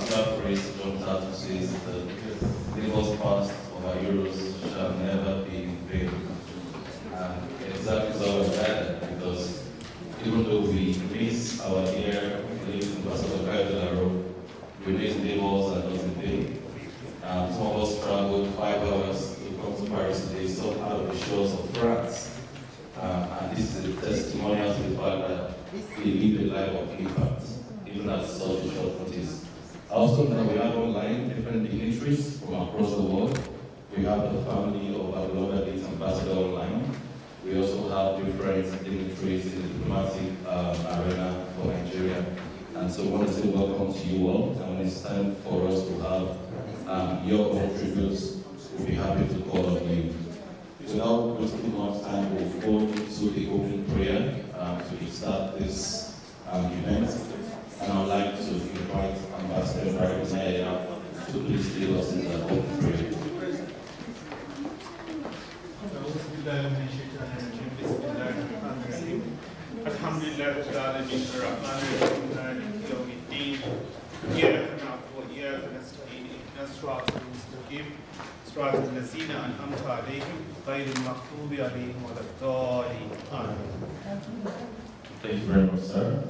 particular phrase jumps out to say is the labour's past of our heroes shall never be in vain. And exactly so we're glad because even though we miss our dear colleagues in Pastor Kayode, we miss neighbors and not in vain. Some of us traveled 5 hours to come to Paris today, some out of the shores of France. And this is a testimonial to the fact that we live a life of impact, even at such a short notice. Also, now we have online different dignitaries from across the world. We have the family of our beloved lead ambassador online. We also have different dignitaries in the diplomatic arena for Nigeria. And so I want to say welcome to you all. And when it's time for us to have your own tributes, we'll be happy to call on you. Without wasting much time, we'll go into the opening prayer to start this event. And I'd like to invite Ambassador Barry Naya to please lead us in the opening prayer. Alhamdulillah Rabbil Alamin Ar-Rahman Ar-Rahim Maliki Yawmiddin Iyyaka na'budu wa iyyaka nasta'in ihdinas siratal mustaqim siratal ladzina an'amta 'alayhim ghayril maghdubi 'alayhim waladdallin. Amen. Thank you very much, sir.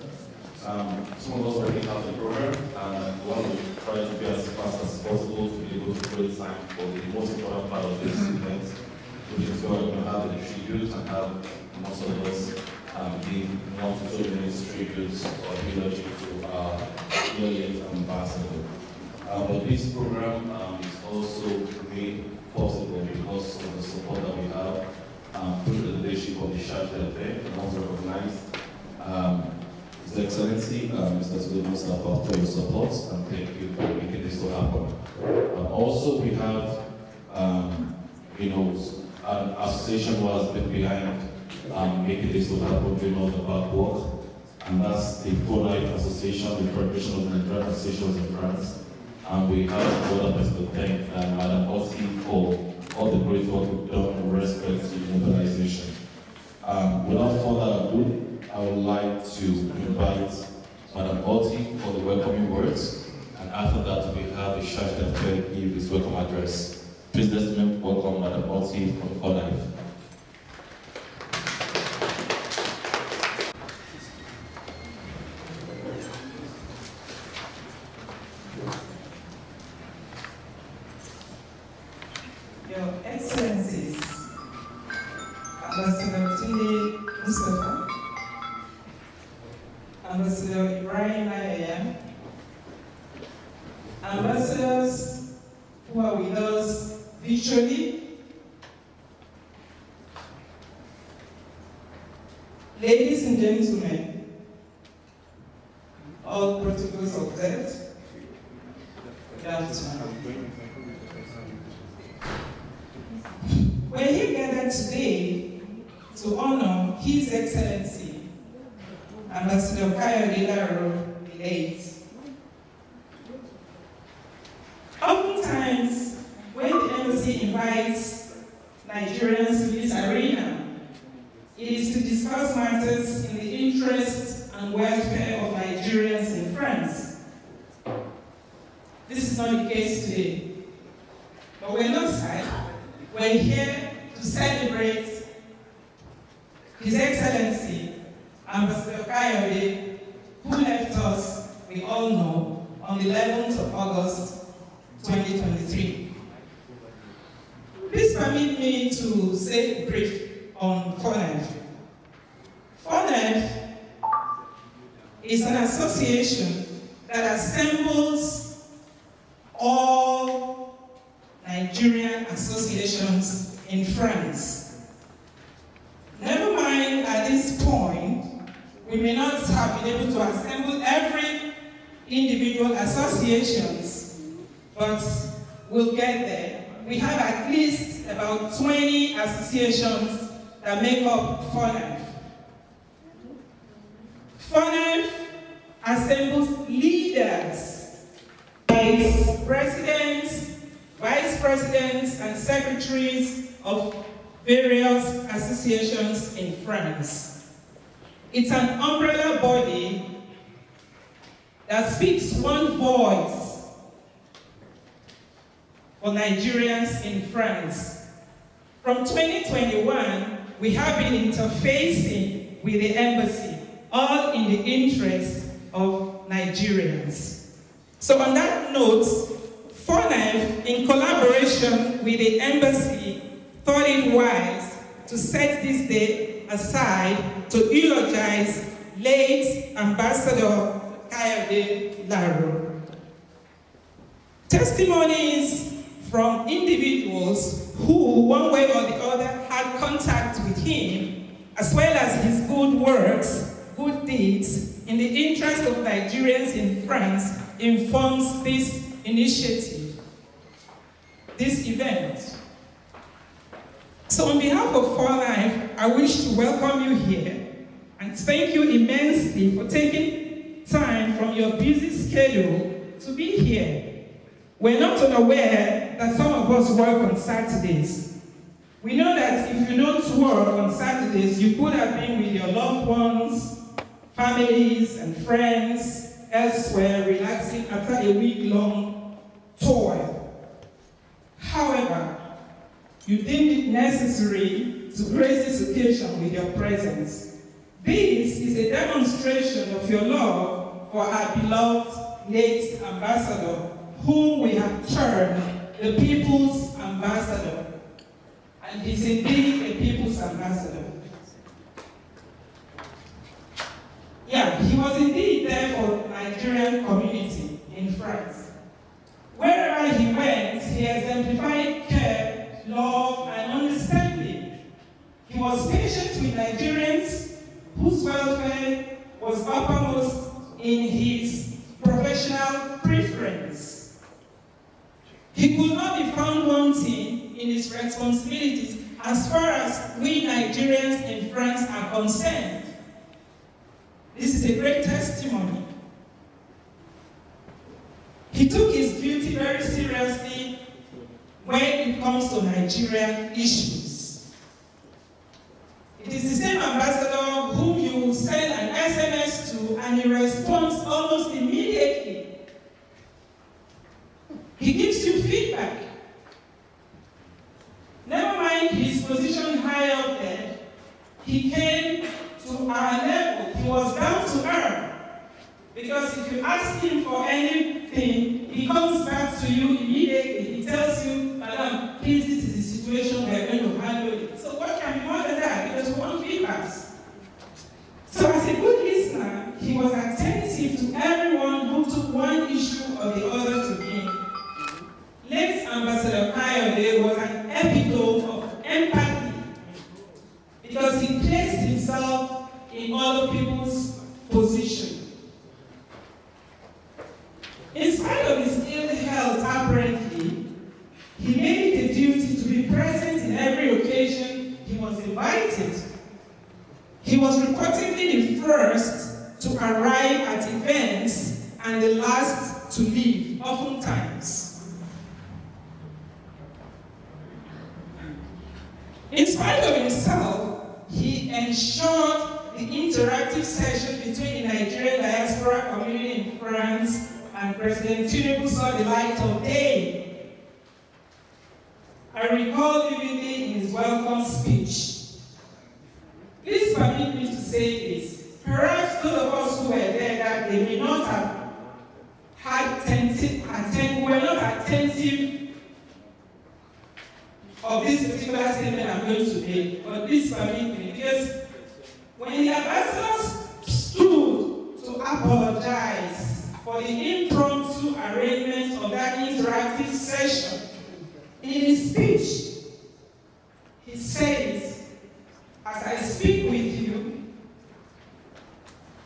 Some of us already have the program, and we want to try to be as fast as possible to be able to create time for the most important part of this event, which is where we're going to have the tributes and have most of us give 1 to 2 minutes tributes or eulogy to our brilliant ambassador. But this program is also made possible because of the support that we have through the leadership of the Charter Affair. I want to recognize His Excellency, Mr. Suleiman Mustafa, for your support, and thank you for making this to happen. Also, we have, an association who has been behind making this to happen, doing all the bad work, and that's the FONAIF Association, the Federation of Nigerian Associations in France. And we have other person to thank Madam Oti for all the great work we've done in respect to mobilization. Without further ado, I would like to invite Madam Oti for the welcoming words, and after that we have the Charge that will give his welcome address. Please let's welcome Madam Oti from FONAIF. Your Excellencies, Ambassador Tunde Mustafa, Ambassador Ibrahim Naya, ambassadors who are with us virtually, ladies and gentlemen, all protocols observed, good afternoon. We're here gathered today to honor His Excellency, Ambassador Kayode Laro, the late. Oftentimes, when the embassy invites Nigerians to this arena, it is to discuss matters in the interest and welfare of Nigerians in France. This is not the case today. But we're not sad. We're here to celebrate His Excellency, Ambassador Kayode, who left us, we all know, on the 11th of August, 2023. Please permit me to say brief on FONAIF. FONAIF is an association that assembles all Nigerian associations in France. Never mind, at this point, we may not have been able to assemble every individual associations, but we'll get there. We have at least about 20 associations that make up FONAIF. FONAIF assembles leaders, presidents, vice presidents, and secretaries of various associations in France. It's an umbrella body that speaks one voice for Nigerians in France. From 2021, we have been interfacing with the embassy, all in the interest of Nigerians. So on that note, FORNIFE, in collaboration with the embassy, thought it wise to set this day aside to eulogize late Ambassador Kayode Laro. Testimonies from individuals who, one way or the other, had contact with him, as well as his good works, good deeds, in the interest of Nigerians in France, informs this initiative, this event. So on behalf of FORNIFE, I wish to welcome you here and thank you immensely for taking time from your busy schedule to be here. We're not unaware that some of us work on Saturdays. We know that if you don't work on Saturdays, you could have been with your loved ones, families, and friends elsewhere, relaxing after a week-long toil. However, you deemed it necessary to grace this occasion with your presence. This is a demonstration of your love for our beloved late ambassador, whom we have termed the People's Ambassador. And he's indeed a People's Ambassador. Yeah, he was indeed there for the Nigerian community in France. Wherever he went, he exemplified care, love, and understanding. He was patient with Nigerians whose welfare was uppermost in his professional preference. He could not be found wanting in his responsibilities as far as we Nigerians in France are concerned. This is a great testimony. He took his duty very seriously when it comes to Nigerian issues. It is the same ambassador whom you will send an SMS to and he responds almost immediately. He gives you feedback. Never mind his position high up there, he came to our level. He was down to earth. Because if you ask him for anything, he comes back to you immediately. He tells you, Madam, please, this is the situation, we are going to handle it. So what can be more than that? Because we want feedbacks. So as a good listener, he was attentive to everyone who took one issue or the other to him. Late Ambassador Kayode was an epitome of empathy because he placed himself in other people's position. In spite of his ill health, apparently, he made it a duty to be present in every occasion he was invited. He was reportedly the first to arrive at events and the last to leave, oftentimes. In spite of himself, he ensured the interactive session between the Nigerian diaspora community in France and President Tinubu saw the light of day. I recall vividly in his welcome speech. Please permit me to say this. Perhaps those of us who were there that day may not have were not attentive of this particular statement I'm going to make, but please permit me, because when the ambassadors stood to apologize for the impromptu arrangement of that interactive session, in his speech, he says, as I speak with you,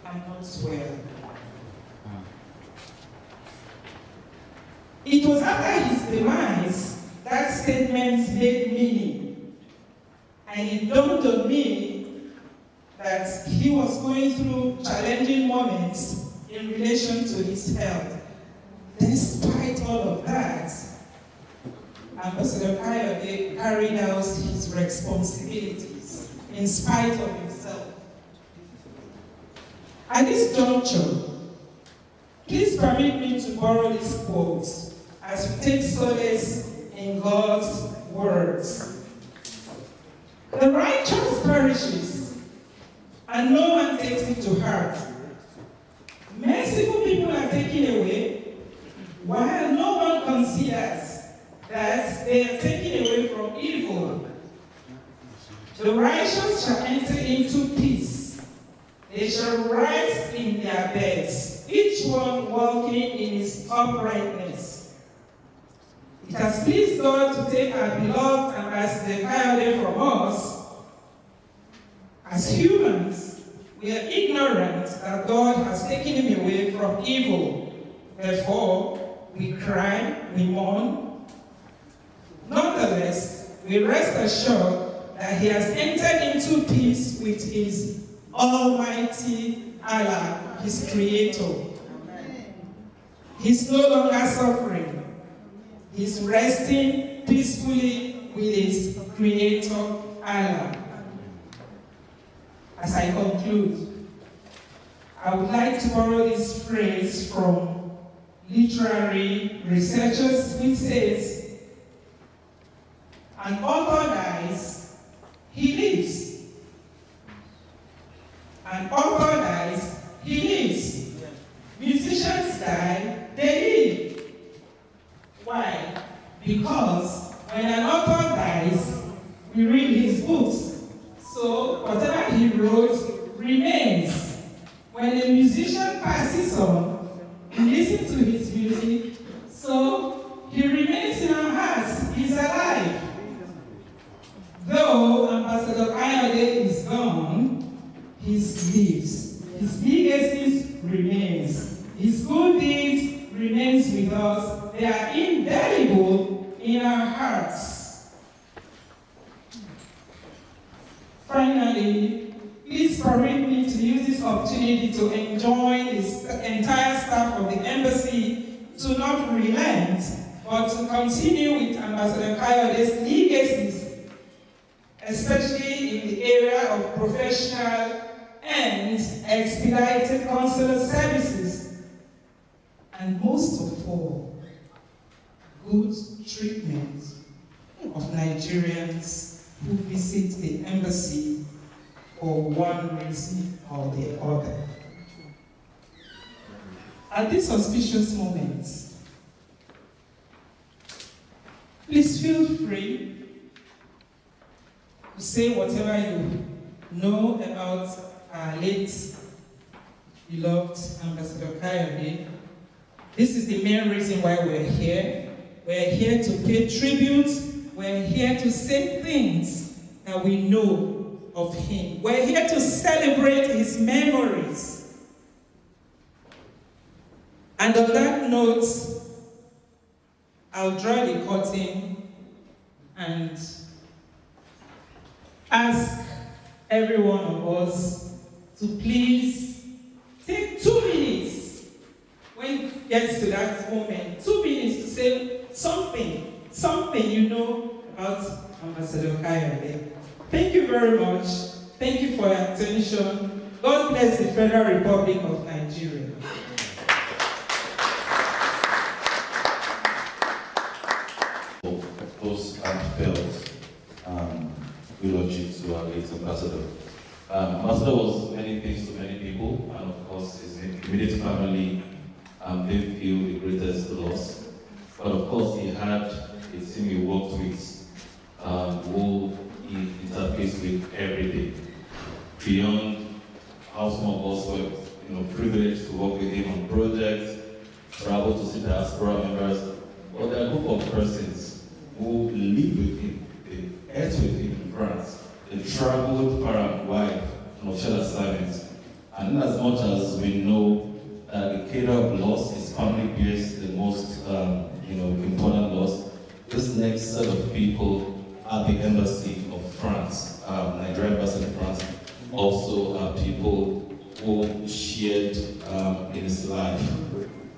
I'm not well. It was after his demise that statement made meaning. And it dawned on me that he was going through challenging moments in relation to his health. Despite all of that, Ambassador Kayode carried out his responsibilities in spite of himself. At this juncture, please permit me to borrow this quote as we take solace in God's words. The righteous perishes, and no one takes it to heart. Merciful people are taken away, while no one considers that they are taken away from evil. The righteous shall enter into peace. They shall rise in their beds, each one walking in his uprightness. It has pleased God to take our beloved Ambassador Kayode from us. As humans, we are ignorant that God has taken him away from evil. Therefore, we cry, we mourn. Nonetheless, we rest assured that he has entered into peace with his Almighty Allah, his Creator. He's no longer suffering. He's resting peacefully with his Creator Allah. As I conclude, I would like to borrow this phrase from literary researchers, which says, "An author dies, he lives. An author dies, he lives. Musicians die, they live." Why? Because when an author dies, we read his books. So whatever he wrote remains. When a musician passes on, we listen to his music, so he remains in our hearts. He's alive. Though Ambassador Kayode is gone, he lives. His legacy remains. His good deeds remains with us. They are indelible in our hearts. Finally, please permit me to use this opportunity to enjoin the entire staff of the embassy to not relent, but to continue with Ambassador Kayode's legacies, especially in the area of professional and expedited consular services, and most of all, good treatment of Nigerians who visit the embassy for one reason or the other. At this auspicious moment, please feel free to say whatever you know about our late beloved Ambassador Kayode. This is the main reason why we're here. We're here to pay tribute. We're here to say things that we know of him. We're here to celebrate his memories. And on that note, I'll draw the curtain and ask every one of us to please take 2 minutes when it gets to that moment, 2 minutes to say something you know about Ambassador Kayode. Thank you very much. Thank you for your attention. God bless the Federal Republic of Nigeria. Those heartfelt eulogy to our late ambassador. Ambassador was many things to many people, and of course his immediate family didn't feel the greatest loss. But of course he had a team he worked with who he interfaced with every day. Beyond how some of us were privileged to work with him on projects, travel to see diaspora members, but there are a group of persons who live with him, they ate with him in France, they traveled far and wide on official assignments. And as much as we know that the cadre of loss, his family bears the most important loss, this next set of people at the embassy of France, Nigerian embassy in France, also are people who shared in his life.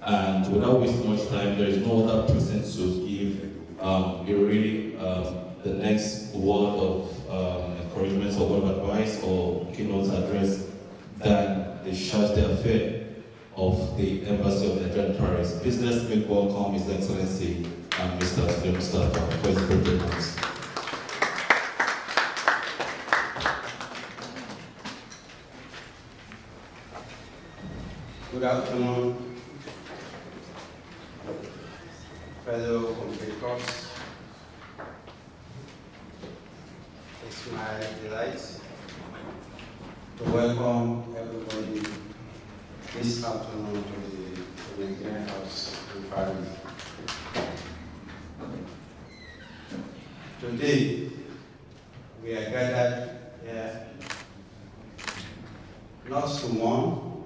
And without wasting much time, there is no other person to give the next word of encouragement or word of advice or keynote address than the charge d'affaires of the Embassy of Nigeria in Paris. Please let's make welcome His Excellency and Mr. Tade Mustafa for his performance. Good afternoon, fellow compatriots. It's my delight to welcome everybody this afternoon to the Nigerian House in Paris. Today, we are gathered here not to mourn,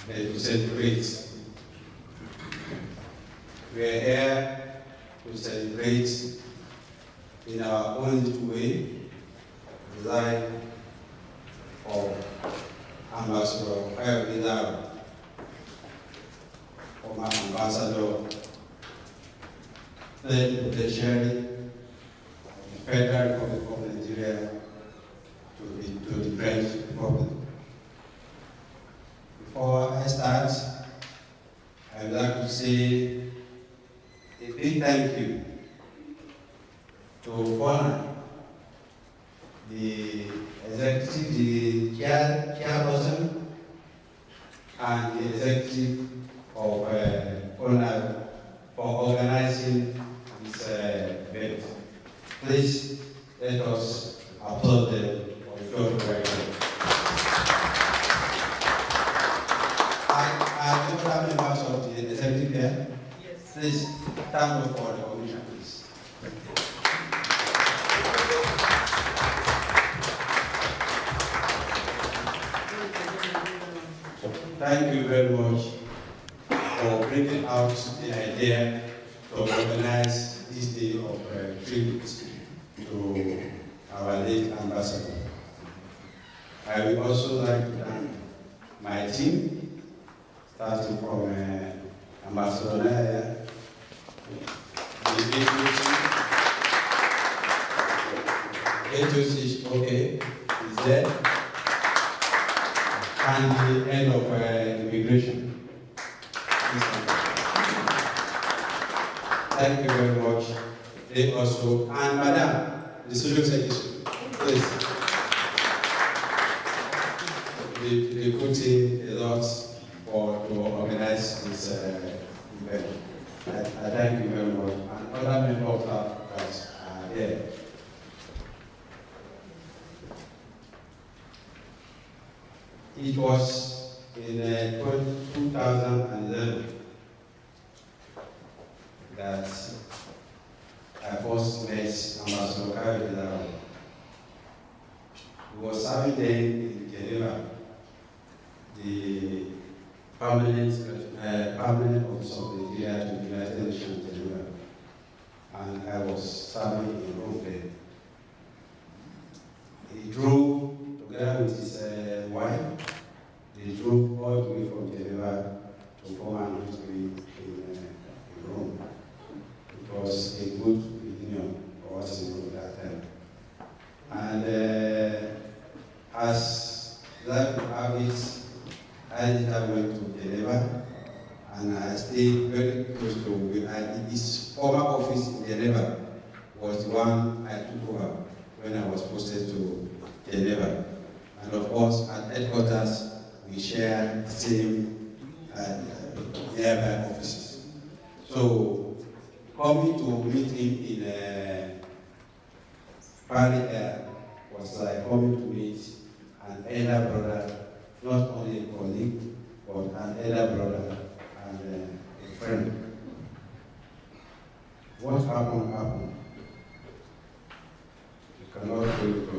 but to celebrate. We are here to celebrate in our own way the life of Ambassador Kayode, former Ambassador, then Treasury of the Federal Republic of Nigeria to the French Republic. Before I start, I would like to say a big thank you to FONA, the executive, the chairperson, and the executive of FONA for organizing this event. Please let us applaud them for the job well done. I don't have members of the executive here. Yes. Please stand up for the commission, please. Thank you very much for bringing out the idea to organize this day of tribute to our late ambassador. I would also like to thank my team, starting from Ambassador Naya, the agency, okay, is there, and the head of immigration. Thank you very much. They also, and Madam, the social secretary, please. They put in a lot to organize this event. I thank you very much. And other members of that are here. It was in 2011 that I first met Ambassador Kayode. He was serving then in Geneva, the permanent office of Nigeria to the United Nations in Geneva, and I was serving in Rome then. He drove together with his wife. They drove all the way from Geneva to come and meet me in Rome. It was a good reunion for us in Rome that time. And as life would have it, I later went to Geneva, and I stayed very close to his former office in Geneva was the one I took over when I was posted to Geneva. And of course, at headquarters, we share the same nearby offices. So, coming to meet him in Paris was like coming to meet an elder brother, not only a colleague, but an elder brother and a friend. What happened, happened. You cannot really go.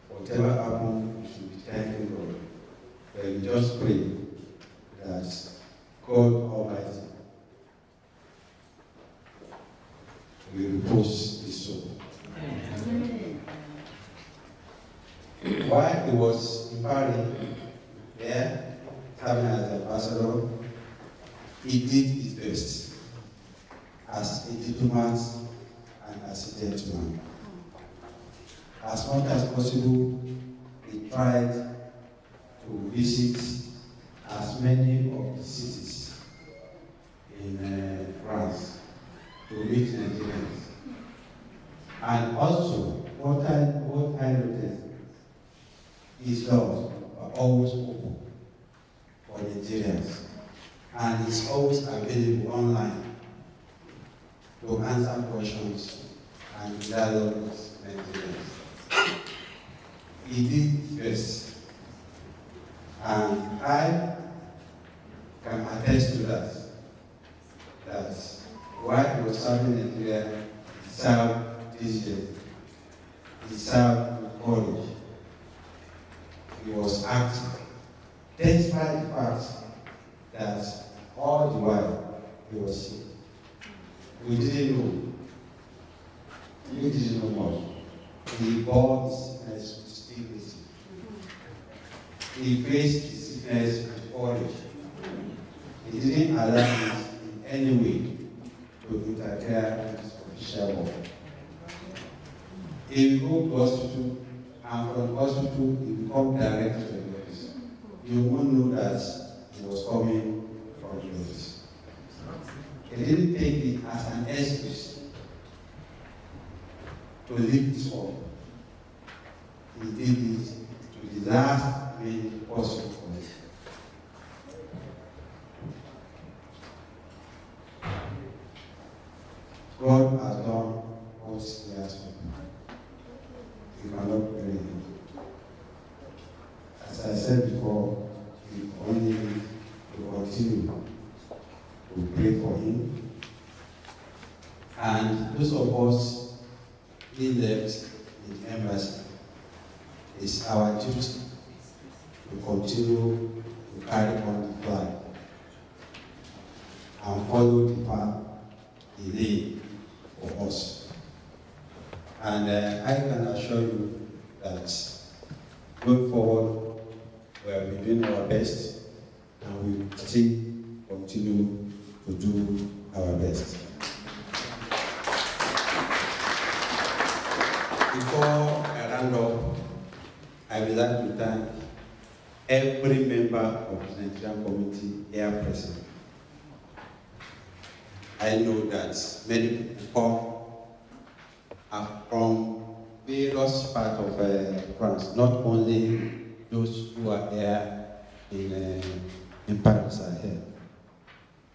Whatever happened, we should be thanking God. But we just pray that God Almighty will repose his soul. While he was in Paris, there, serving as ambassador, he did his best as a diplomat and as a gentleman. As much as possible, he tried to visit as many of the cities always open for Nigerians, and it's always available online to answer questions and dialogue with Nigerians. He did first, and I can attest to that, that while he was serving Nigeria, he served diligently, he served with courage, he was active, despite the fact that all the while he was sick. We didn't know. We didn't know much. He bore his sickness with dignity. He faced his sickness with courage. He didn't allow it in any way to interfere with his official work. He go to hospital, and from hospital he become director to the office. You won't know that he was coming from the office. He didn't take it as an excuse to leave his home. He did it to the last minute possible for him. God has done what he has done. You cannot blame him. As I said before, we only need to continue to pray for him. And those of us who left the embassy, it's our duty to continue to carry on the flag and follow the path he laid for us. And I can assure you that going forward, we have been doing our best and we will still continue to do our best. Before I round up, I would like to thank every member of the Nigerian community here present. I know that many people come from various parts of France, not only those who are here in Paris are here.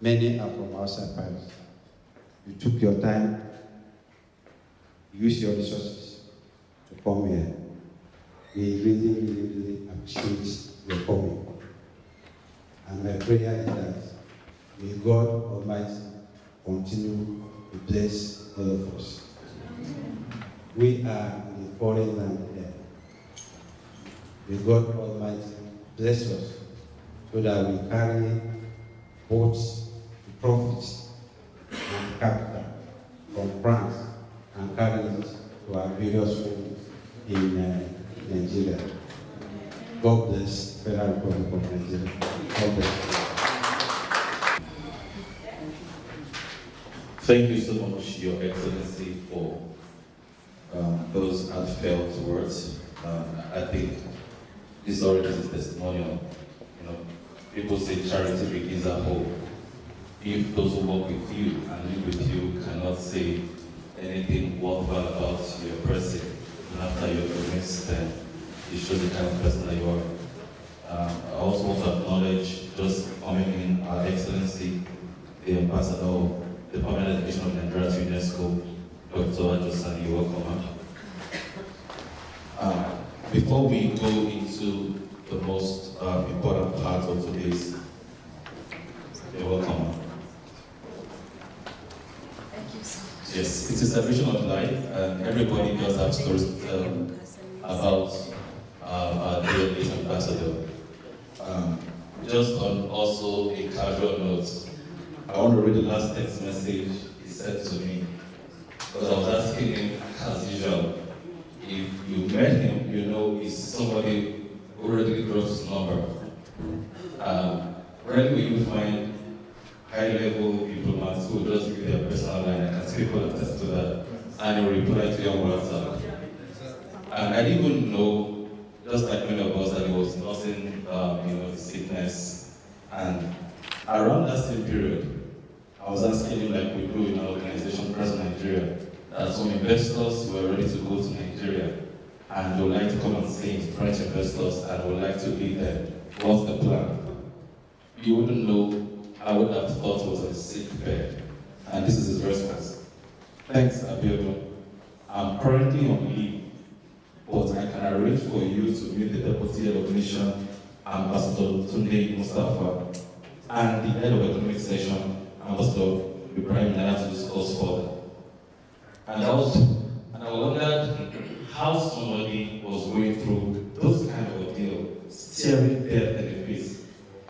Many are from outside Paris. You took your time, you used your resources to come here. We really, really, really appreciate your coming. And my prayer is that may God Almighty continue to bless all of us. We are in a foreign land here. May God Almighty bless us so that we carry both the profits and capital from France and carry it to our various homes in Nigeria. God bless the Federal Republic of Nigeria. God bless. Thank you so much, Your Excellency, for those heartfelt words. I think this already is a testimonial. You know, people say charity begins at home. If those who work with you and live with you cannot say anything worthwhile about your person after your release, then it shows the kind of person that you are. I also want to acknowledge, just coming in, Our Excellency, the Ambassador of the Permanent Delegation of Nigeria to UNESCO, Dr. Ajosani. You're welcome. Before we go into the most important part of today's, you're welcome. Thank you so much. Yes, it's a celebration of life, and everybody does have stories to tell about our dear ambassador. Just on also a casual note, I want to read the last text message he sent to me, because I was asking him, as usual, if you met him, you know he's somebody who already drops his number. Where will you find high-level diplomats who just give their personal line? I can see people attest to that, and he reply to your WhatsApp. And I didn't even know, just like many of us, that he was nursing, his sickness. And around that same period, I was asking him, like we do in our organization, Press Nigeria, that some investors were ready to go to Nigeria, and they would like to come and see French investors, and would like to lead them what's the plan? You wouldn't know, I would have thought it was a sick bed. And this is his response. Thanks, Abiodun. I'm currently on leave, but I can arrange for you to meet the Deputy Head of Mission, Ambassador Tunde Mustafa, and the Head of Economic Session, Ambassador Ibrahim Nana, to discuss further. And I wondered how somebody was going through those kind of ordeal, staring death in the face,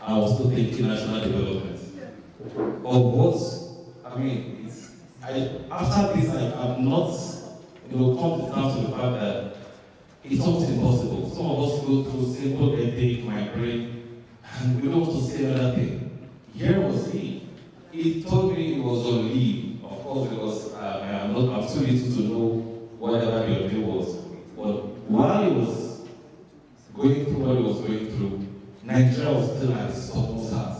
and I was still thinking national development. But after this, I'm not, come down to the fact that it's almost impossible. Some of us go through simple headache, migraine, and we don't want to say another thing. Here was he. He told me he was on leave, of course, because I'm too little to know whatever the ordeal was. But while he was going through what he was going through, Nigeria was still at his topmost heart.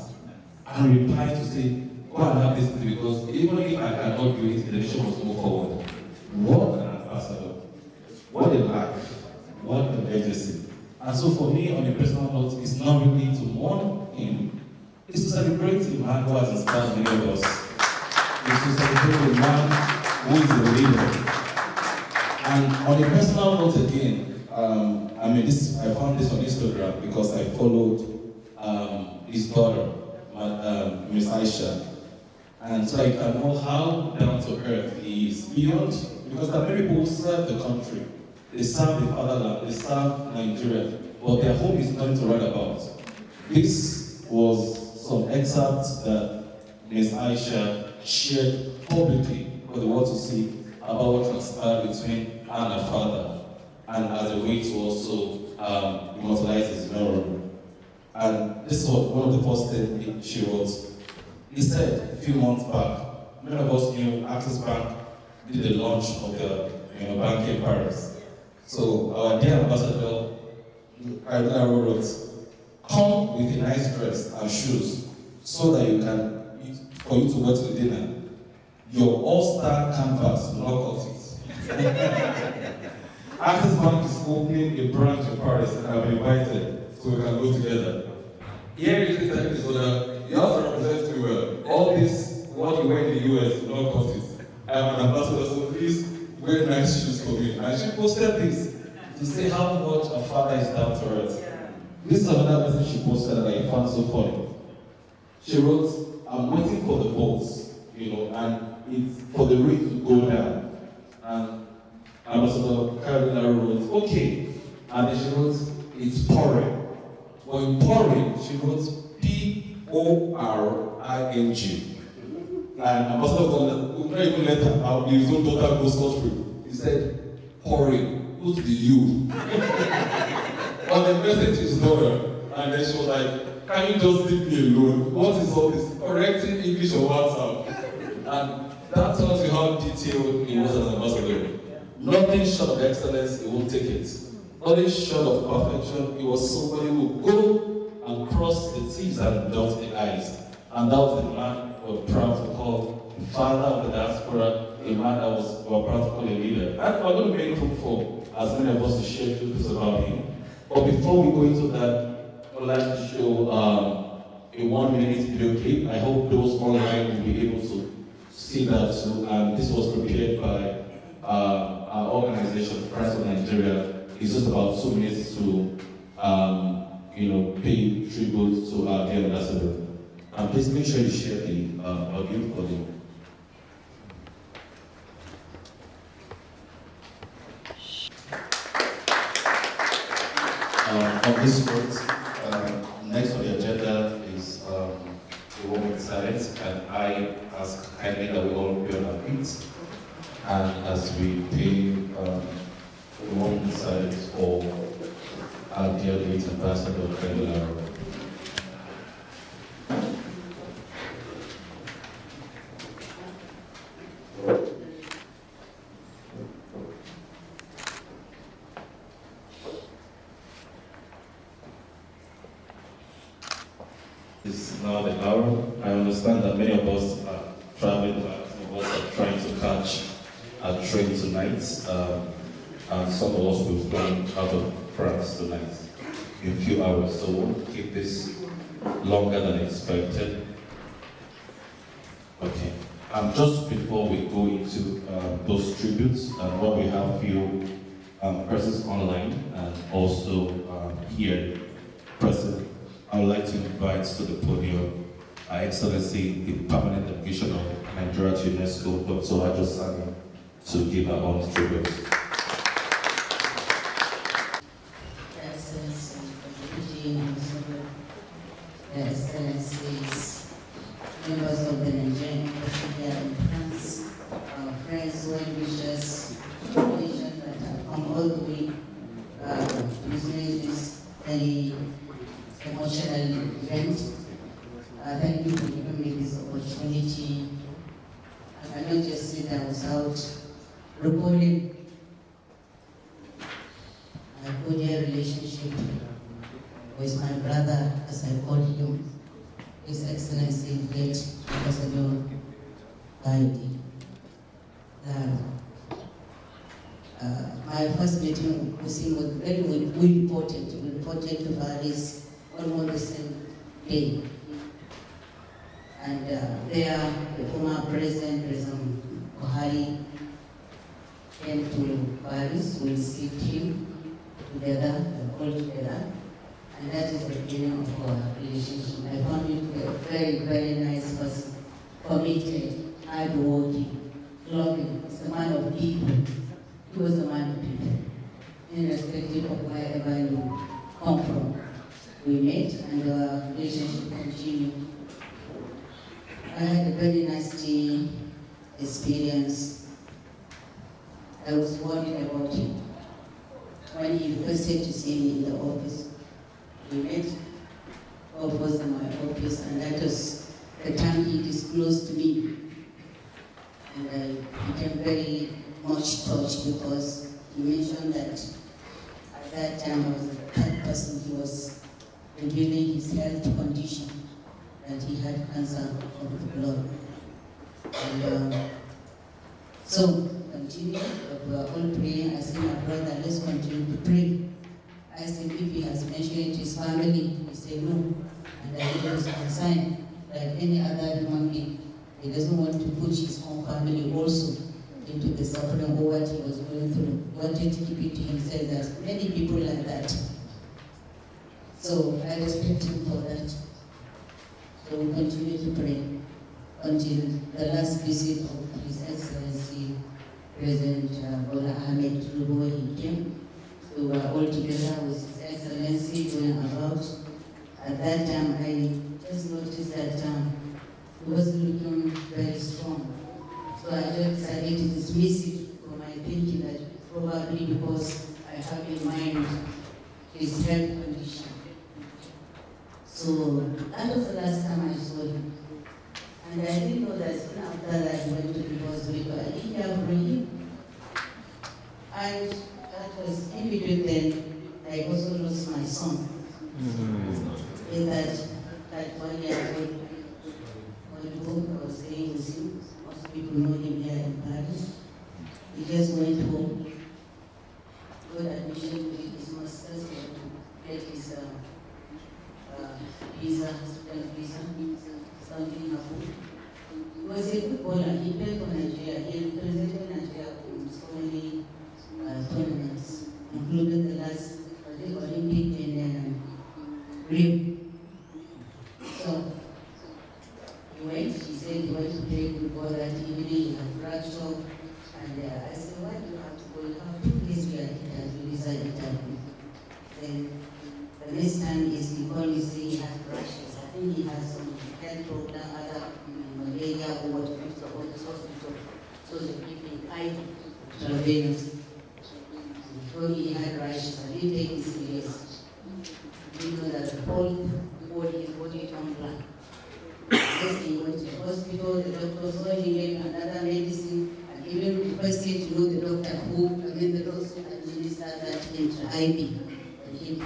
And replied to say, go and have this thing, because even if I cannot do it, the nation must move forward. What an ambassador. What a life. What a legacy. And so for me, on a personal note, it's not really to mourn him, it's to celebrate the man who has inspired many of us. It's to celebrate the man who is a leader. And on a personal note again, I found this on Instagram because I followed his daughter, Miss Aisha. And so I can know how down to earth he is. Beyond, because there are many people who serve the country. They serve the fatherland, they serve Nigeria, but their home is nothing to write about. This was some excerpts that Ms. Aisha shared publicly for the world to see about what transpired between her and her father, and as a way to also immortalize his memory. And this was one of the first things she wrote. He said a few months back, many of us knew Access Bank did the launch of the bank in Paris. So our dear ambassador, Cardinal wrote, come with a nice dress and shoes so that for you to wear to the dinner. Your all-star canvas will not cut it. Access Bank is opening a branch in Paris and I've been invited so we can go together. Here it is telling his brother, you have to represent me well. All this, what you wear in the US, will not cut it. I am an ambassador, so please wear nice shoes for me. And she posted this to say how much her father is down to earth. This is another message she posted that I found so funny. She wrote, I'm waiting for the boats, and it's for the rain to go down. And Ambassador Cardinal wrote, okay. And then she wrote, it's pouring. Well, in pouring, she wrote P-O-R-I-N-G. And Ambassador would not even let his own daughter go scot-free. He said, pouring, put the U. On the message his daughter, and then she was like, can you just leave me alone? What is all this? Correcting English on WhatsApp. And that tells you how detailed he was as an ambassador. Nothing short of excellence, he won't take it. Nothing short of perfection, he was somebody who would go and cross the T's and dot the I's. And that was the man we were proud to call the father of the diaspora, a man that we were proud to call a leader. And we're going to make room for as many of us to share a few things about him. But before we go into that, I'd like to show a 1-minute video clip. I hope those online will be able to see that too. And this was prepared by our organization, Friends of Nigeria. It's just about 2 minutes to, pay tribute to our dear ambassador. And please make sure you share the audio for them. On this note, next on the agenda is the moment silence, and I ask kindly that we all be on our feet, and as we pay the moment silence for our dear late ambassador, Cardinal. It's now the hour. I understand that many of us are traveling back, some of us are trying to catch a train tonight, and some of us will fly out of France tonight. in a few hours, so we'll keep this longer than expected. Okay. Just before we go into those tributes, what we have a few persons online and also here present, I would like to invite to the podium Her Excellency, the Permanent Delegation of Nigeria to UNESCO, Dr. Ajo Sani, to give her honest tribute. Excellencies, members of the Nigerian Embassy here in France, our friends, well-wishers, politicians that have come all the way to this very emotional event. Thank you for giving me this opportunity. I cannot just sit down without recalling my cordial relationship with my brother, as I call him, His Excellency, late Ambassador Gaidi. My first meeting with him was very important. We reported to Paris almost the same day. And there, the former President Buhari came to Paris. We received him together, all together. And that is the beginning of our relationship. I found him a very, very nice person, committed, hardworking, loving. He's a man of people. He was a man of people, irrespective of wherever you come from. We met and our relationship continued. I had a very nasty experience. I was worried about him. When he requested to see me in the office, we met, both was in my office, and that was the time he disclosed to me. And I became very much touched because he mentioned that at that time I was the third person he was revealing his health condition, that he had cancer of the blood. And so, continue, we are all praying. I said, my brother, let's continue to pray. I said, if he has mentioned his family, he said no. And I was concerned that any other human being, he doesn't want to put his own family also into the suffering of what he was going through. He wanted to keep it to himself. There's many people like that. So I respect him for that. So we continue to pray until the last visit of His Excellency President Bola Ahmed Tinubu. He came. We were all together with His Excellency going about. At that time, I just noticed that he wasn't looking very strong. So I just decided to dismiss it from my thinking that probably because I have in mind his health condition. So that was the last time I saw him. And I didn't know that soon after that I went to the hospital. I didn't hear from him. And that was in between then, I also lost my son. In that 1 year old, I was staying with him. Most people know him here in Paris. He just went home, got admission to his master's to get his visa, student visa, something happened. He was a good bowler. He played for Nigeria. He represented Nigeria in so many tournaments, including the last Olympic in Rio. So he went. He said he went to play football that evening. He had fracture, and I said, "Why do you have to go? You have 2 days where he can do visa interview." Then the next time is he called me saying he had rashes. I think he had some health problem, either malaria or what, or the hospital. So they gave him IV surveillance. Before he had rashes, I didn't take it serious. You know that the whole body, his body turned black. Yes, he went to the hospital, the doctor saw him, gave another medicine, and even requested to know the doctor the doctor administered that into IV. And he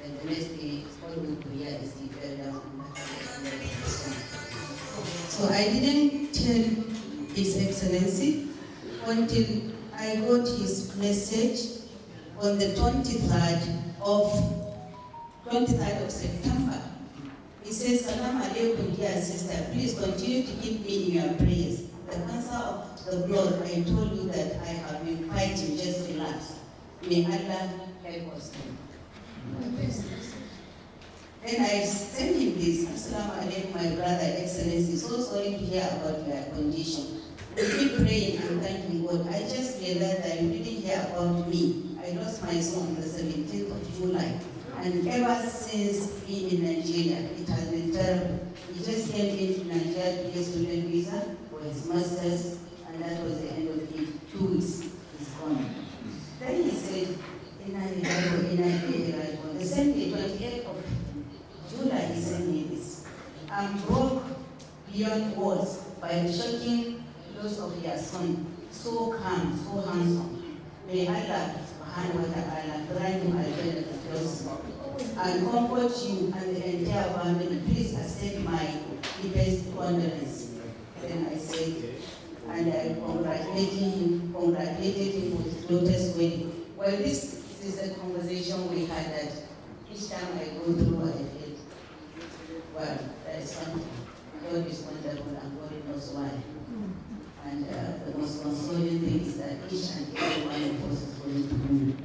and the next day, all we could hear is he fell down. So I didn't tell His Excellency until I got his message on the 23rd of 23rd of September. He says, Salam alaikum, dear sister, please continue to keep me in your prayers. The cancer of the blood, I told you that I have been fighting, just relax. May Allah help us. Then I sent him this, Assalamu alaikum, my brother, Excellency, so sorry to hear about your condition. We keep praying and thanking God. I just realized that you didn't hear about me. I lost my son on the 17th of July. And ever since being in Nigeria, it has been terrible. He just came into Nigeria to get student visa for his master's, and that was the end of it. 2 weeks, he's gone. Then he said, the same day, 28th of July, he sent me this. I'm broke beyond words by the shocking loss of your son. So calm, so handsome. May Allah subhanahu wa ta'ala grant him al-Jannah and comfort you and the entire family. Please accept my deepest condolence. Then I said, and I congratulated him with his daughter's wedding. Well, this is a conversation we had that each time I go through, I feel, well, there is something. God is wonderful and God knows why. And the most consoling thing is that each and every one of us is going to move.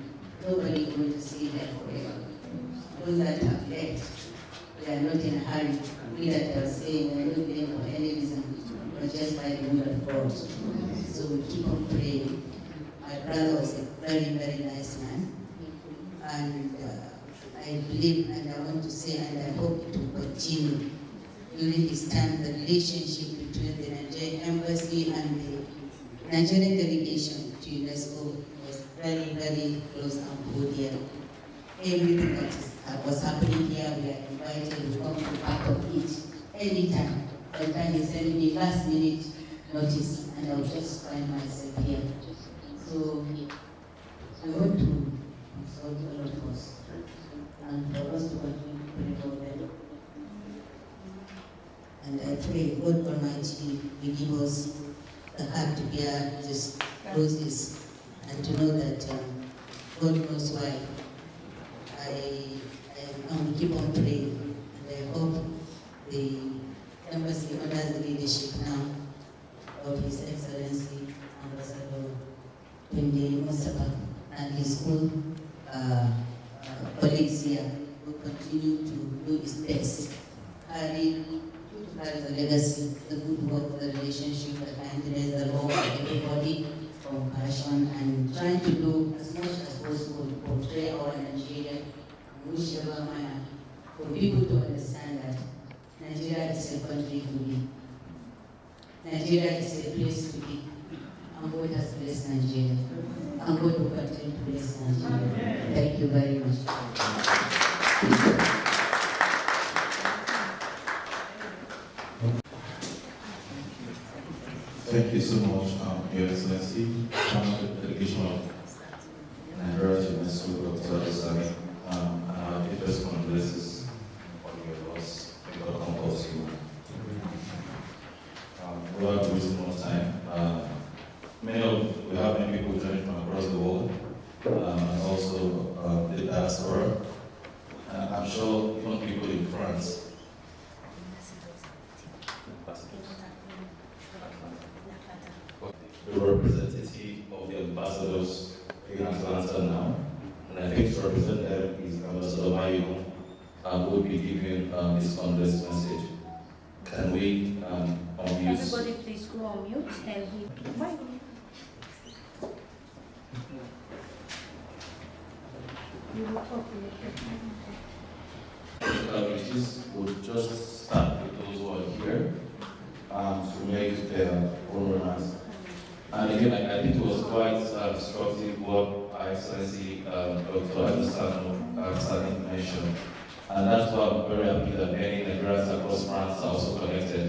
Nobody is going to stay there forever. Those that have left, they are not in a hurry. We that are saying we are not there for any reason, but just by the will of God. So we keep on praying. My brother was a very, very nice man. And I believe, and I want to say, and I hope it will continue during this time, the relationship between the Nigerian embassy and the Nigerian delegation to UNESCO was very, very close and cordial. Everything that was happening here, we are invited to come to part of it anytime. Sometimes he sent me last minute notice, and I'll just find myself here. So I want to consult all of us, and for us to continue to pray for them. And I pray God Almighty will give us the heart to bear these roses and to know that God knows why. I will keep on praying, and I hope the embassy under the leadership now of His Excellency Ambassador Tunde Mustafa and his school colleagues here will continue to do his best, carry the legacy, the good work, the relationship, the kindness, the love of everybody, compassion, and trying to do as much as possible to portray our Nigeria in whichever manner for people to understand that Nigeria is a country to be. Nigeria is a place to be. And God has blessed Nigeria. And God will continue to bless Nigeria. Thank you very much. Thank you so much, Your Excellency, the delegation of Nigeria to UNESCO, Dr. Adesami, and our deepest condolences for your loss. May God comfort you. Without wasting more time, we have many people joining from across the world, and also the diaspora, and I'm sure even people in France. The representative of the ambassadors in Atlanta now, and I think to represent them is Ambassador Mayo, who will be giving his condolence message. Can we unmute? Everybody please go on mute and he... Communities would just start with those who are here to make their own remarks. And again, I think it was quite instructive what Our Excellency Dr. Adesami mentioned. And that's why I'm very happy that many Nigerians across France are also connected.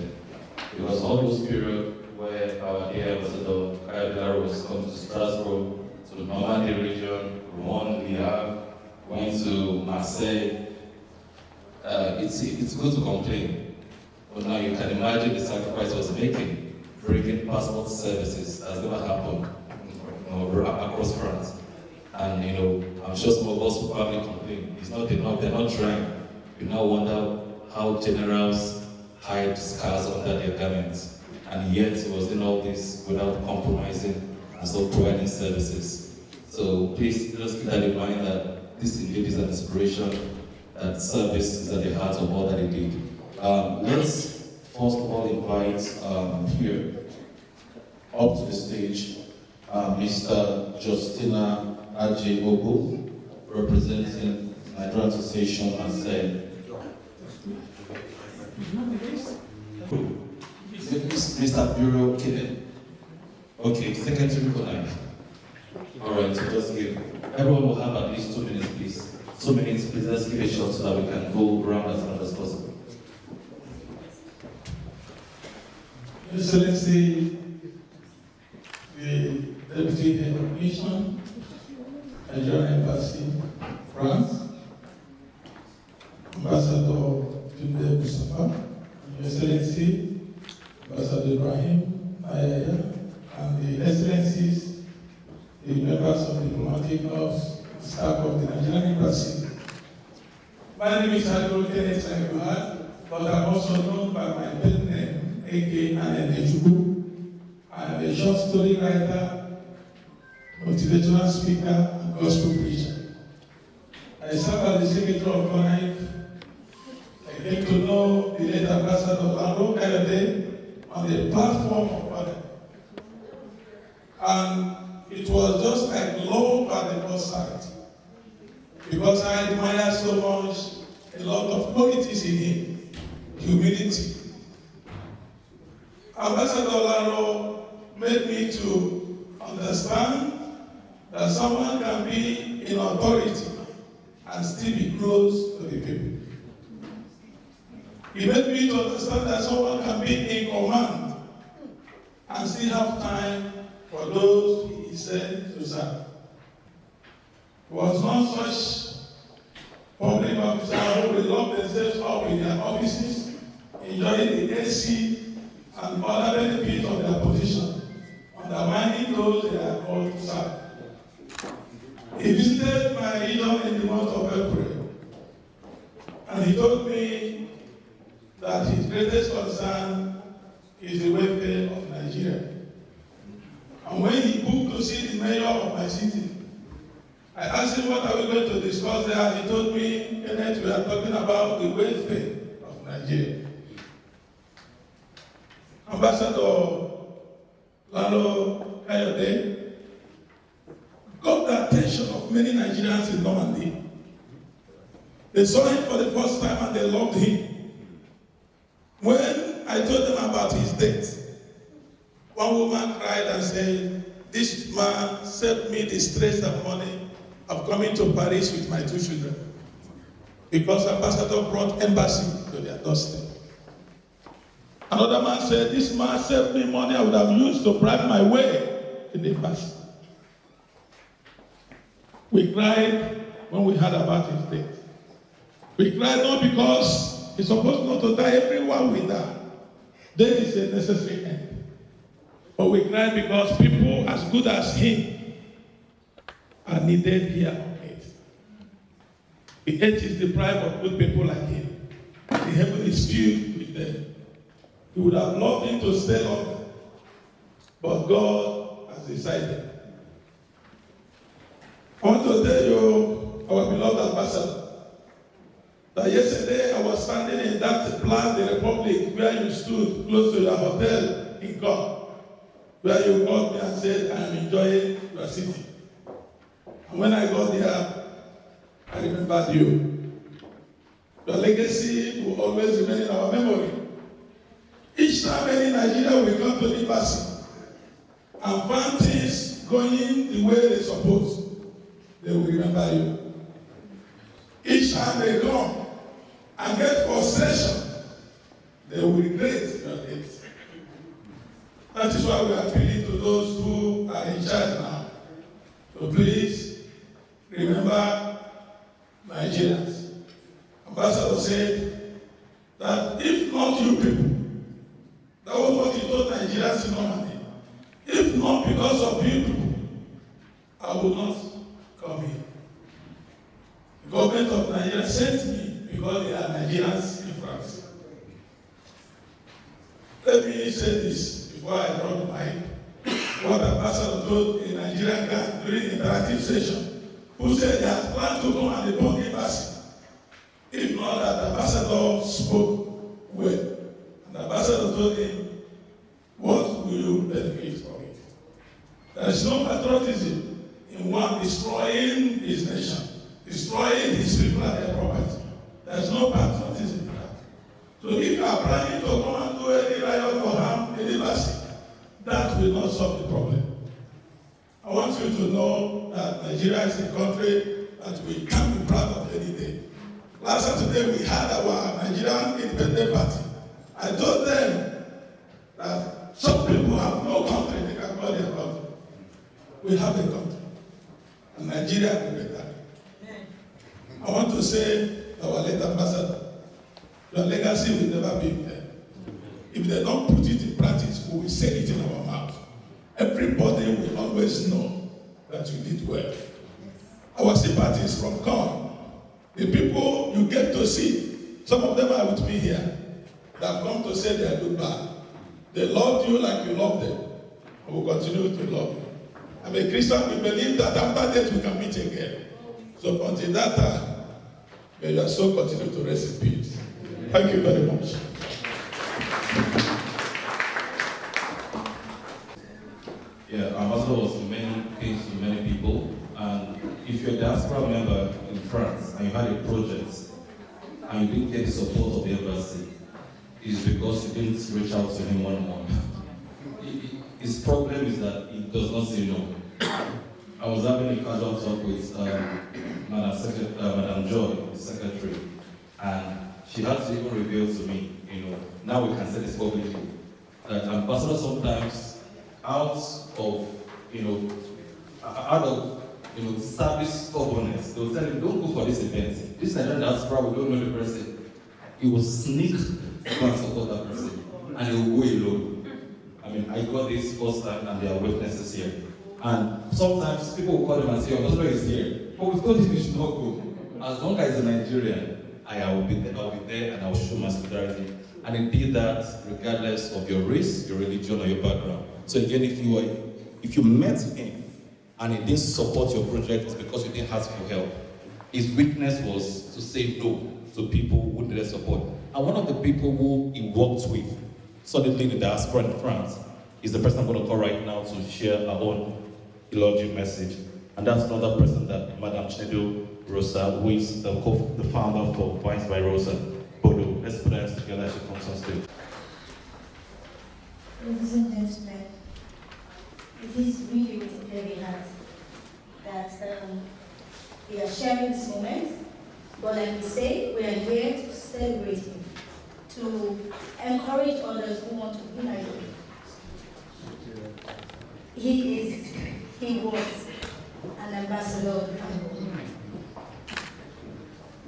Because all those periods where our dear Ambassador Kayode was come to Strasbourg, to the Normandy region, Rouen, Le Havre, went to Marseille, it's good to complain. But now you can imagine the sacrifice I was making. Bringing passport services has never happened across France. And I'm sure some of us will probably complain. It's not enough, they're not trying. You now wonder how generals hide scars under their garments. And yet he was doing all this without compromising and still providing services. So please just keep that in mind that this indeed is an inspiration, that service is at the heart of all that he did. Let's first of all invite here up to the stage Mr. Justina Ajay Obu, representing Nigerian Association and said, Mr. Bureau Kiden. Okay, secretary for life. All right, so just give. Everyone will have at least 2 minutes, please. 2 minutes, please. Let's give a shot so that we can go around as much as possible. Excellency, the Deputy Head of Mission, Nigerian Embassy, France, Ambassador Tunde Mustafa, Your Excellency, Ambassador Ibrahim Ayaya, and the Excellencies, the members of the diplomatic corps, staff of the Nigerian Embassy. My name is Adol Kenneth Saiguhad, but I'm also known by my pen name, A.K. Anenejubu. I'm a short story writer, motivational speaker, and gospel preacher. I serve as the secretary of CONIFE. I came to know the late Ambassador Lalo Kayode on the platform of CONIFE. And it was just like love at the first sight. Because I admire so much a lot of qualities in him, humility. Ambassador Lalo made me to understand that someone can be in authority and still be close to the people. He made me to understand that someone can be in command and still have time for those he is sent to serve. He was not such public officer who will lock themselves up in their offices, enjoying the AC and other benefits of their position, undermining those they are called to serve. He visited my region in the month of April, and he told me that his greatest concern is the welfare of Nigeria. And when he booked to see the mayor of my city, I asked him, what are we going to discuss there? He told me, Kenneth, we are talking about the welfare of Nigeria. Ambassador Lalo Kayode got the attention of many Nigerians in Normandy. They saw him for the first time and they loved him. When I told them about his death, one woman cried and said, this man saved me the stress and money of coming to Paris with my 2 children. Because Ambassador brought embassy to their doorstep. Another man said, this man saved me money I would have used to bribe my way in the embassy. We cried when we heard about his death. We cried not because he's supposed not to die, everyone will die. Death is a necessary end. But we cried because people as good as him are needed here on earth. The earth is deprived of good people like him. The heaven is filled with them. We would have loved him to stay longer, but God has decided. I want to tell you, our beloved ambassador, that yesterday I was standing in that Place de Republique where you stood close to your hotel in God, where you called me and said, I am enjoying your city. And when I got there, I remembered you. Your legacy will always remain in our memory. Each time any Nigerian will come to the embassy and find things going the way they're supposed, they will remember you. Each time they come and get frustration, they will regret your death. That is why we are appealing to those who are in charge now to please remember Nigerians. Ambassador said that if not you people, that was what he told Nigerians in Normandy. If not because of you people, I will not come here. The government of Nigeria sent me because they are Nigerians in France. Let me say this before I drop the mic. What Ambassador told a Nigerian guy during the interactive session, who said they had planned to go and debunk the embassy. If not that the ambassador spoke well. And the ambassador told him, what will you benefit from it? There is no patriotism in one destroying his nation, destroying his people and their property. There is no patriotism in that. So if you are planning to go and do any riot or harm in the embassy, that will not solve the problem. I want you to know that Nigeria is a country that we can be proud of any day. Last Saturday we had our Nigerian Independent Party. I told them that some people have no country they can call their country. We have a country. And Nigeria will be better. I want to say to our late ambassador, your legacy will never be there. If they don't put it in practice, we will say it in our mouth. Everybody will always know that you did well. Our sympathies from God. The people you get to see, some of them are with me here, that have come to say their goodbye. They loved you like you loved them, and will continue to love you. I'm a Christian, we believe that after death we can meet again. So until that time, may your soul continue to rest in peace. Thank you very much. Yeah, Ambassador was many things to many people, and if you're a diaspora member in France and you had a project and you didn't get the support of the embassy, it's because you didn't reach out to him one-on-one. His problem is that he does not say no. I was having a casual talk with Madam Joy, the secretary, and she had to even reveal to me, now we can say this publicly, that ambassador sometimes out of service stubbornness, they'll tell him, don't go for this event. This Nigerian diaspora, we don't know the person. He will sneak to go and support that person, and he will go alone. I mean, I got this first time, and there are witnesses here. And sometimes people will call him and say, your husband is here. But we told him he should not go. As long as he's a Nigerian, I will be there and I will show my solidarity. And he did that regardless of your race, your religion, or your background. So again, if you met him and he didn't support your project, it's because you didn't ask for help. His weakness was to say no to people who didn't support. And one of the people who he worked with, solidly in the diaspora in France, is the person I'm going to call right now to share our own eulogy message. And that's another person, that Madam Chinedu Rosa, who is the founder for Vines by Rosa, Bodo. Let's put our hands together as she comes on stage. Ladies and gentlemen, it is really with a heavy heart that we are sharing this moment. But like we say, we are here to celebrate him, to encourage others who want to be like him. He was an ambassador of the Cameroon.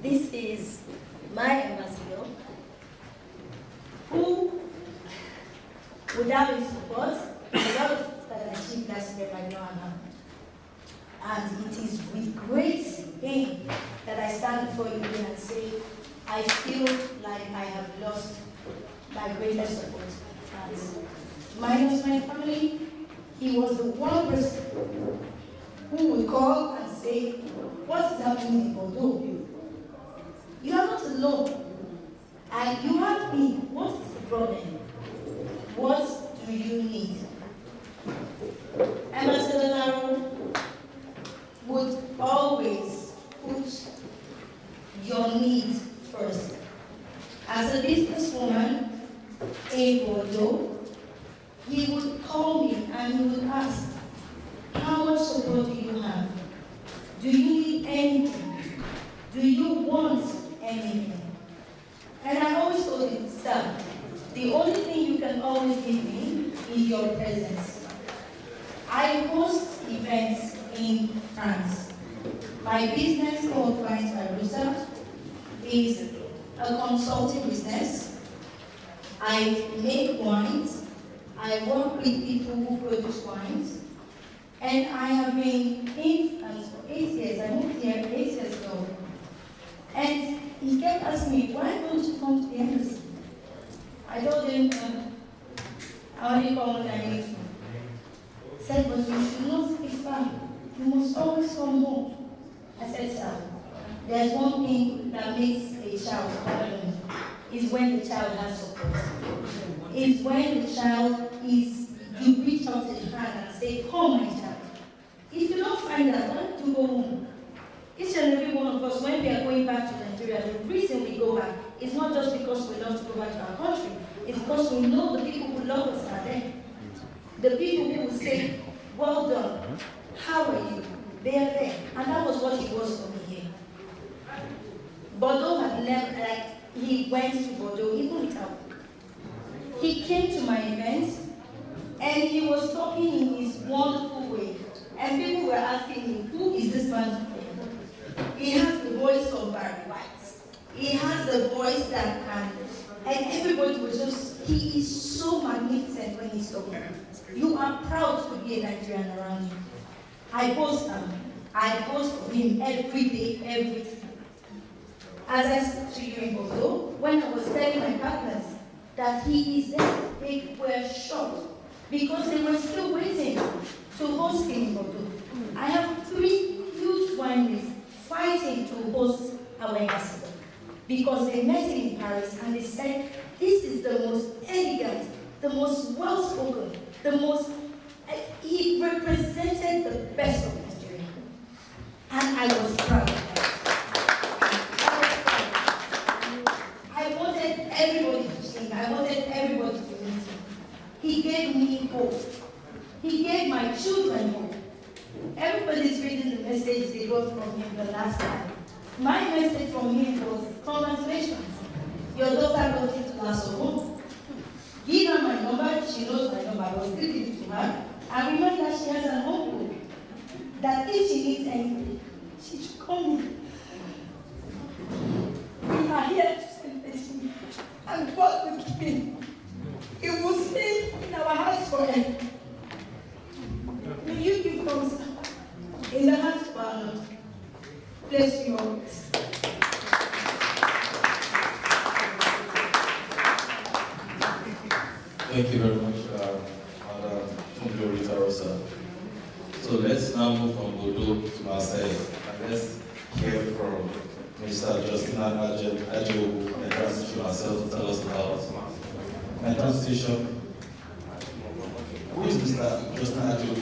This is my ambassador, who, without his support, a lot of things that I achieved last year might not have happened. And it is with great pain that I stand before you and say, I feel like I have lost my greatest support in France. Minus my family, he was the one person who would call and say, what is happening in Bordeaux? You are not alone. And you ask me, what is the problem? What do you need? Ambassador Naro would always put your needs first. As a businesswoman in Bordeaux, he would call me and he would ask, how much support do you have? Do you need anything? Do you want anything? And I always told him, sir, the only thing you can always give me is your presence. I host events in France. My business called Vines by Rosa is a consulting business. I make wines. I work with people who produce wines. And I have been in France for 8 years. I moved here 8 years ago. And he kept asking me, why don't you come to the embassy? I told him, I only come when I need to. He said, but you should not stay far. You must always come home. I said, sir, there's one thing that makes a child happy is when the child has support. Is when the child is, you reach out to the hand and say, come my child. If you don't find that, why don't you go home? Each and every one of us, when we are going back to Nigeria, the reason we go back is not just because we love to go back to our country. It's because we know the people who love us are there. The people who will say, well done, how are you? They are there. And that was what it was for me here. Bordeaux had never, he went to Bordeaux, even without book. He came to my events, and he was talking in his wonderful way. And people were asking him, who is this man? He has the voice of Barry White. He has the voice that can, and everybody was just, he is so magnificent when he's talking. You are proud to be a Nigerian around you. I post for him every day, everything. As I spoke to you in Bordeaux, when I was telling my partners that he is there, they were shocked because they were still waiting to host him in Bordeaux. I have 3 huge wineries fighting to host our ambassador because they met him in Paris and they said, this is the most elegant, the most well-spoken, the most, he represented the best of Nigeria. And I was proud of that. I wanted everybody to sing, I wanted everybody to listen. He gave me hope. He gave my children hope. Everybody's reading the message they got from him the last time. My message from him was, congratulations, your daughter got into Lasso. Give her my number, she knows my number, I will still give it to her. And remember that she has an uncle, that if she needs anything, she should call me. We are here to celebrate him, and God will keep him. He will stay in our hearts forever. May you give us in the hearts of our Lord. Bless you always. Thank you very much, Madam Tunjo Rita Rosa. So let's now move from Bordeaux to Marseille, and let's hear from Mr. Justina Ajo, the transition herself, to tell us about my transition. Who is Mr. Justina Ajo?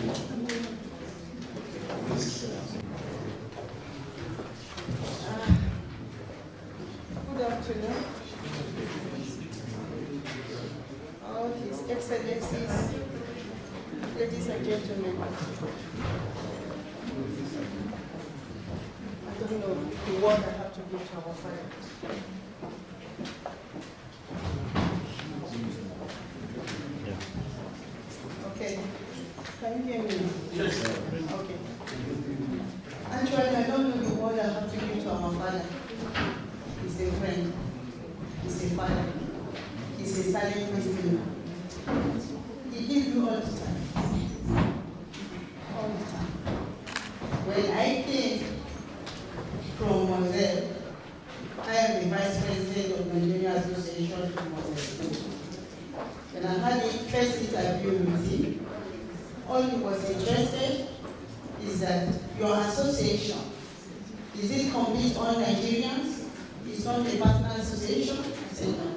Good afternoon. All His Excellencies, ladies and gentlemen. I don't know the word I have to give to our Father. Okay. Can you hear me? Yes. Okay. Actually, I don't know the word I have to give to our Father. He's a friend. He's a father. He's a silent listener. He gives you all the time. All the time. When I came from Moselle, I am the Vice President of the Nigerian Association in Moselle. When I had the first interview with him, all he was interested is that your association, is it complete all Nigerians? It's not a partner association? I said no.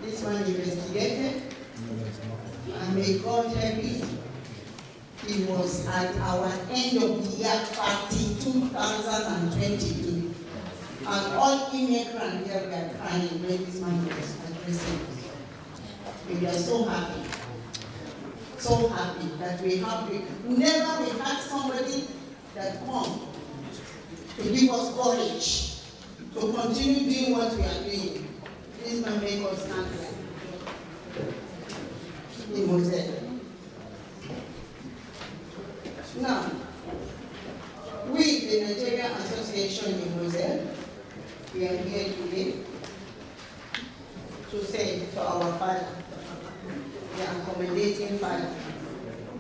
This one investigated, and may God help it. It was at our end of the year party 2022. And all immigrants here were crying when this man was addressing us. We are so happy that we have, never we had somebody that come to give us courage to continue doing what we are doing. This man make us stand there. In Moselle. Now, we, the Nigerian Association in Moselle, we are here today to say to our Father, the accommodating Father,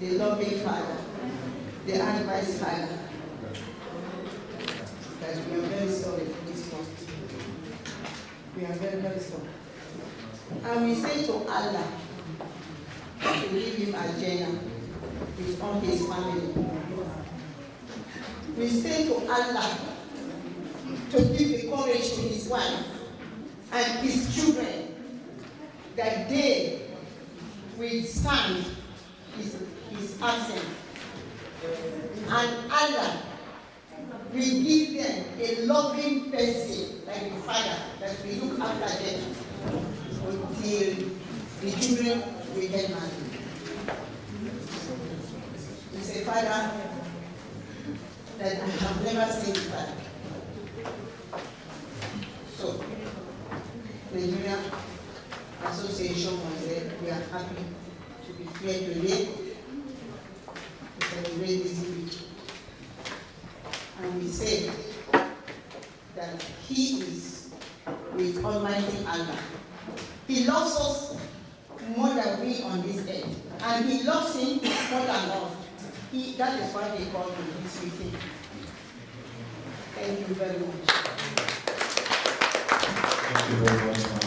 the loving Father, the advice Father, that we are very sorry for this loss. We are very, very sorry. And we say to Allah to give him a Jannah with all his family. We say to Allah to give the courage to his wife and his children that they will stand his absence. And Allah will give them a loving person like the father that will look after them until the children will get married. We say, Father, that I have never seen that. So, Nigeria Association was there. We are happy to be here today to celebrate this week. And we say that he is with Almighty Allah. He loves us more than we on this earth. And he loves him more than us. That is why they call him this weekend. Thank you very much. Thank you very much.